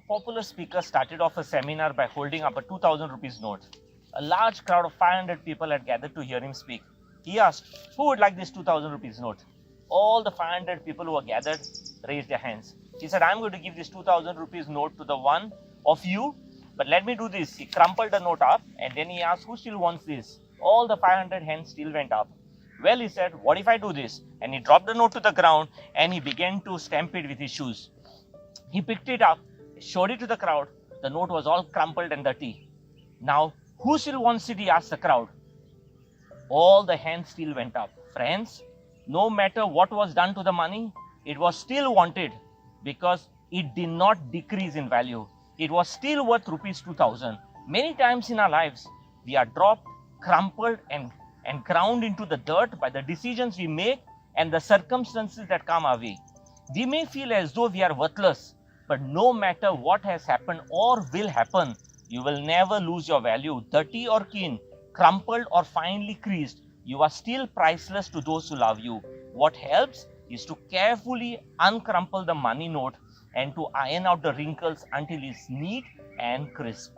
popular speaker started off a seminar by holding up a 2000 rupees note. A large crowd of 500 people had gathered to hear him speak. He asked, who would like this 2000 rupees note? All the 500 people who were gathered raised their hands. He said, I'm going to give this 2000 rupees note to the one of you, but let me do this. He crumpled the note up and then he asked, who still wants this? All the 500 hands still went up. Well, he said, what if I do this? And he dropped the note to the ground and he began to stamp it with his shoes. He picked it up, showed it to the crowd. The note was all crumpled and dirty. Now, who still wants it? He asked the crowd. All the hands still went up. Friends, no matter what was done to the money, it was still wanted because it did not decrease in value. It was still worth rupees 2000. Many times in our lives, we are dropped, crumpled and ground into the dirt by the decisions we make and the circumstances that come our way. We may feel as though we are worthless, but no matter what has happened or will happen, you will never lose your value. Dirty or clean, crumpled or finely creased, you are still priceless to those who love you. What helps is to carefully uncrumple the money note and to iron out the wrinkles until it's neat and crisp.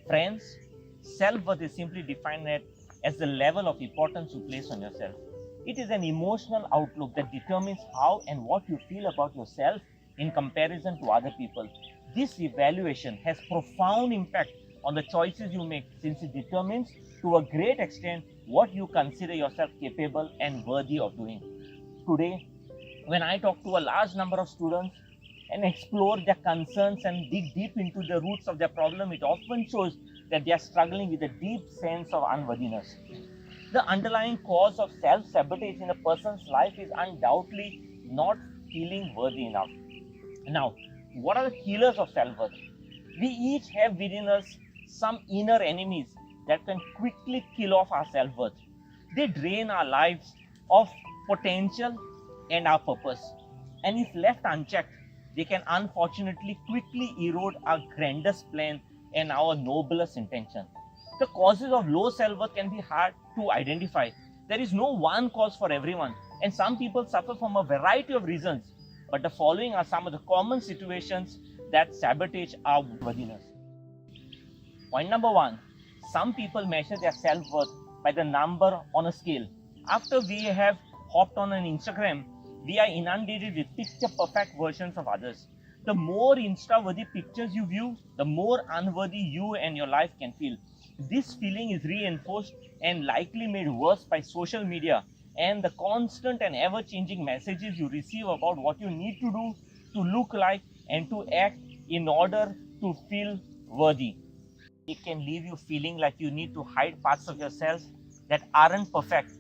Friends, self-worth is simply defined as the level of importance you place on yourself. It is an emotional outlook that determines how and what you feel about yourself in comparison to other people. This evaluation has profound impact on the choices you make since it determines to a great extent what you consider yourself capable and worthy of doing. Today, when I talk to a large number of students and explore their concerns and dig deep into the roots of their problem, it often shows that they are struggling with a deep sense of unworthiness. The underlying cause of self-sabotage in a person's life is undoubtedly not feeling worthy enough. Now, what are the killers of self-worth? We each have within us some inner enemies that can quickly kill off our self-worth. They drain our lives of potential and our purpose. And if left unchecked, they can unfortunately quickly erode our grandest plan and our noblest intention. The causes of low self-worth can be hard to identify. There is no one cause for everyone, and some people suffer from a variety of reasons. But the following are some of the common situations that sabotage our worthiness. Point number one, some people measure their self-worth by the number on a scale. After we have hopped on an Instagram, we are inundated with picture-perfect versions of others. The more Insta-worthy pictures you view, the more unworthy you and your life can feel. This feeling is reinforced and likely made worse by social media and the constant and ever-changing messages you receive about what you need to do, to look like, and to act in order to feel worthy. It can leave you feeling like you need to hide parts of yourself that aren't perfect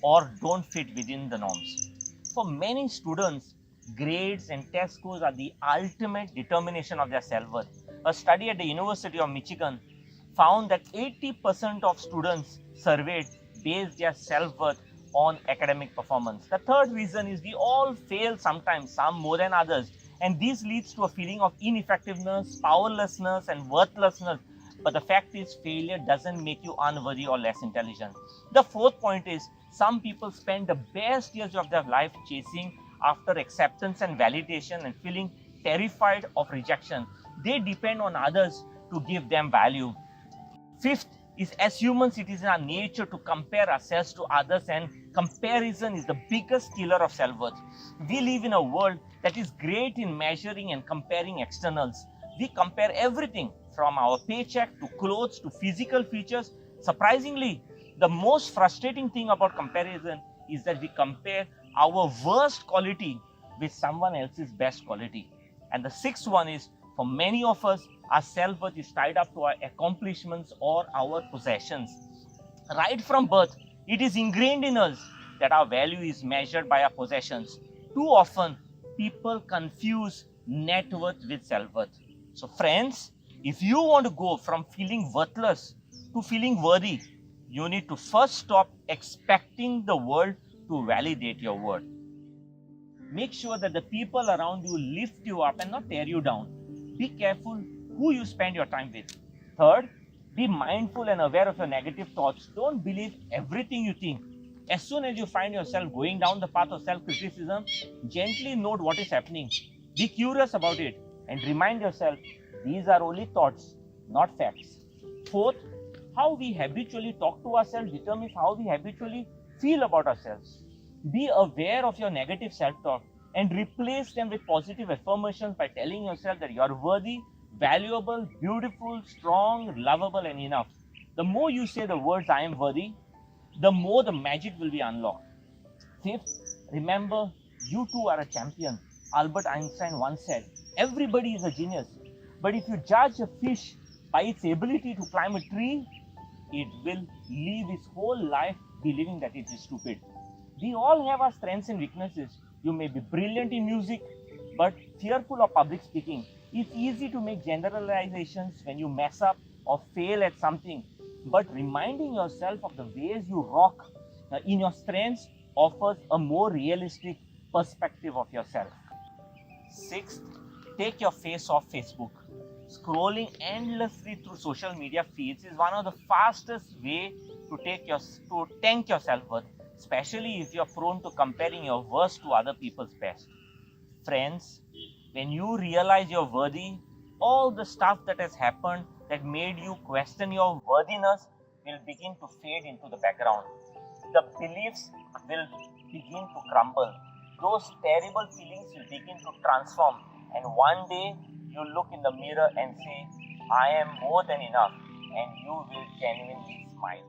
or don't fit within the norms. For many students, grades and test scores are the ultimate determination of their self-worth. A study at the University of Michigan found that 80% of students surveyed based their self-worth on academic performance. The third reason is we all fail sometimes, some more than others, and this leads to a feeling of ineffectiveness, powerlessness, and worthlessness. But the fact is, failure doesn't make you unworthy or less intelligent. The fourth point is, some people spend the best years of their life chasing after acceptance and validation and feeling terrified of rejection. They depend on others to give them value. Fifth is, as humans, it is in our nature to compare ourselves to others, and comparison is the biggest killer of self-worth. We live in a world that is great in measuring and comparing externals. We compare everything from our paycheck to clothes to physical features. Surprisingly, the most frustrating thing about comparison is that we compare our worst quality with someone else's best quality. And the sixth one is, for many of us, our self-worth is tied up to our accomplishments or our possessions. Right from birth, it is ingrained in us that our value is measured by our possessions. Too often, people confuse net worth with self-worth. So friends, if you want to go from feeling worthless to feeling worthy, you need to first stop expecting the world to validate your worth. Make sure that the people around you lift you up and not tear you down. Be careful who you spend your time with. Third, be mindful and aware of your negative thoughts. Don't believe everything you think. As soon as you find yourself going down the path of self-criticism, gently note what is happening. Be curious about it. and remind yourself these are only thoughts, not facts. Fourth, how we habitually talk to ourselves determines how we habitually feel about ourselves. Be aware of your negative self talk and replace them with positive affirmations by telling yourself that you are worthy, valuable, beautiful, strong, lovable, and enough. The more you say the words I am worthy, the more the magic will be unlocked. Fifth, remember you too are a champion. Albert Einstein once said, everybody is a genius, but if you judge a fish by its ability to climb a tree, it will live its whole life believing that it is stupid. We all have our strengths and weaknesses. You may be brilliant in music, but fearful of public speaking. It's easy to make generalizations when you mess up or fail at something, but reminding yourself of the ways you rock in your strengths offers a more realistic perspective of yourself. Sixth, take your face off Facebook. Scrolling endlessly through social media feeds is one of the fastest way to tank your self-worth, especially if you're prone to comparing your worst to other people's best. Friends, when you realize you're worthy, all the stuff that has happened that made you question your worthiness will begin to fade into the background. The beliefs will begin to crumble. Those terrible feelings will begin to transform. And one day you look in the mirror and say, I am more than enough, and you will genuinely smile.